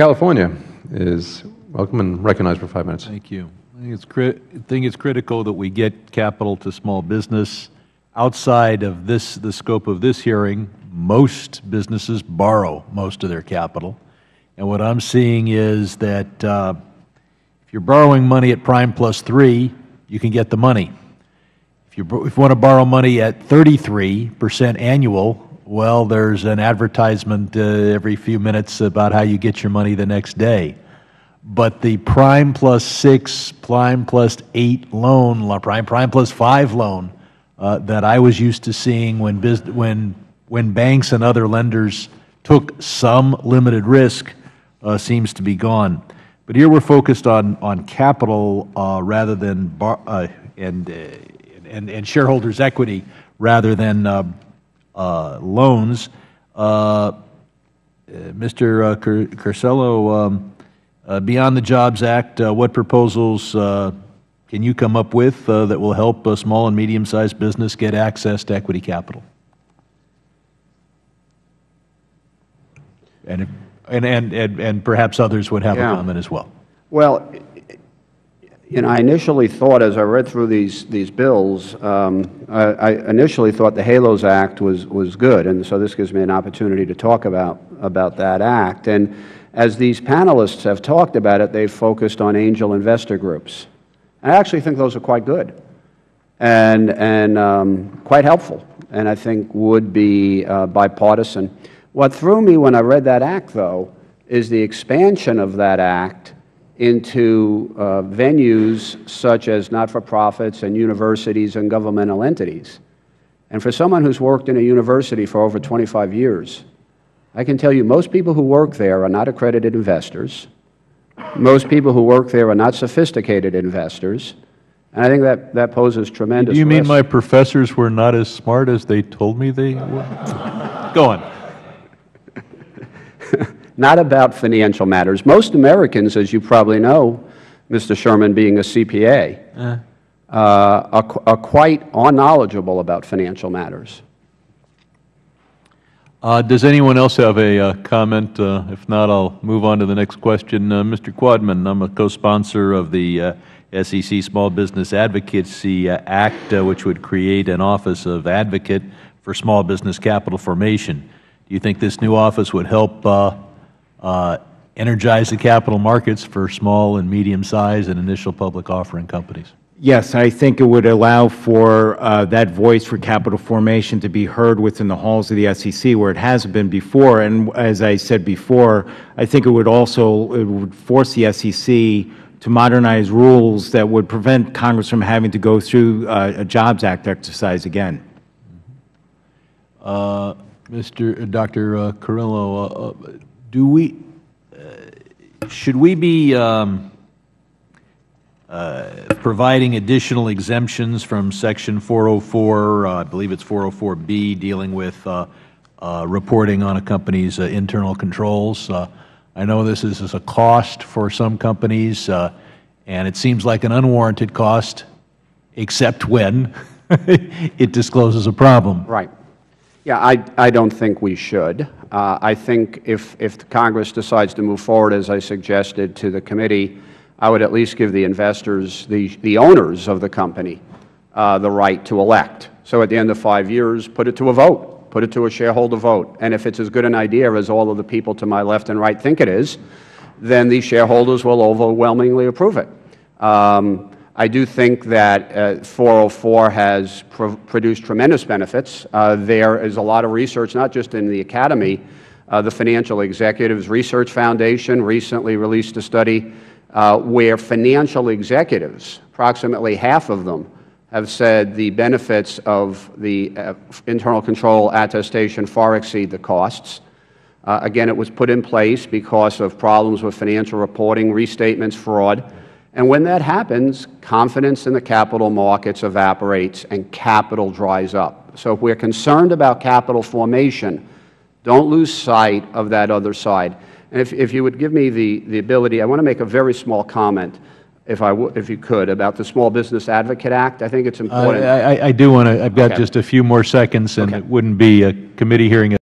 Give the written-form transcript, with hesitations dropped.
California is welcome and recognized for 5 minutes. Thank you. I think it's critical that we get capital to small business. Outside of the scope of this hearing, most businesses borrow most of their capital. And what I'm seeing is that if you're borrowing money at prime plus 3, you can get the money. If you want to borrow money at 33% annual, well, there's an advertisement every few minutes about how you get your money the next day. But the prime plus 6, prime plus 8 loan, prime plus 5 loan that I was used to seeing when banks and other lenders took some limited risk seems to be gone. But here we're focused on capital rather than and shareholders' equity rather than loans. Mr. Carcello, beyond the Jobs Act, what proposals can you come up with that will help a small and medium-sized business get access to equity capital? And perhaps others would have a comment as well. Well, I initially thought, as I read through these bills, I initially thought the HALOS Act was good, and so this gives me an opportunity to talk about that act. And as these panelists have talked about it, they've focused on angel investor groups. I actually think those are quite good and quite helpful, and I think would be bipartisan. What threw me when I read that act, though, is the expansion of that act into venues such as not-for-profits and universities and governmental entities. And for someone who's worked in a university for over 25 years, I can tell you most people who work there are not accredited investors. Most people who work there are not sophisticated investors. And I think that poses tremendous risk. Do you mean my professors were not as smart as they told me they were? Go on. Not about financial matters. Most Americans, as you probably know, Mr. Sherman, being a CPA, are quite unknowledgeable about financial matters. Does anyone else have a comment? If not, I'll move on to the next question. Mr. Quadman, I'm a co-sponsor of the SEC Small Business Advocacy Act, which would create an Office of Advocate for Small Business Capital Formation. Do you think this new office would help energize the capital markets for small and medium-sized and initial public offering companies? Yes, I think it would allow for that voice for capital formation to be heard within the halls of the SEC where it hasn't been before. And as I said before, I think it would force the SEC to modernize rules that would prevent Congress from having to go through a Jobs Act exercise again. Dr. Carrillo, should we be providing additional exemptions from Section 404, I believe it's 404B, dealing with reporting on a company's internal controls? I know this is a cost for some companies, and it seems like an unwarranted cost, except when it discloses a problem. Right. Yeah, I don't think we should. I think if Congress decides to move forward, as I suggested to the committee, I would at least give the investors, the owners of the company, the right to elect. So at the end of 5 years, put it to a vote, put it to a shareholder vote. And if it's as good an idea as all of the people to my left and right think it is, then the shareholders will overwhelmingly approve it. I do think that 404 has produced tremendous benefits. There is a lot of research, not just in the Academy. The Financial Executives Research Foundation recently released a study where financial executives, approximately half of them, have said the benefits of the internal control attestation far exceed the costs. Again, it was put in place because of problems with financial reporting, restatements, fraud. And when that happens, confidence in the capital markets evaporates and capital dries up. So if we're concerned about capital formation, don't lose sight of that other side. And if you would give me the ability, I want to make a very small comment, if you could, about the Small Business Advocate Act. I think it's important. I do want to. I've got just a few more seconds, and it wouldn't be a committee hearing